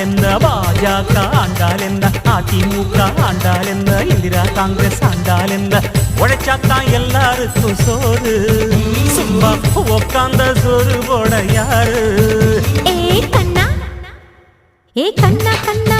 என்ன பாஜக ஆண்டால் என்ன அதிமுக ஆண்டால் என்ன இந்திரா காங்கிரஸ் ஆண்டால் என்ன உழைச்சாத்தான் எல்லாருக்கும் சோறு சும்மா உக்காந்த சோறு போட யாரு ஏ கண்ணா கண்ணா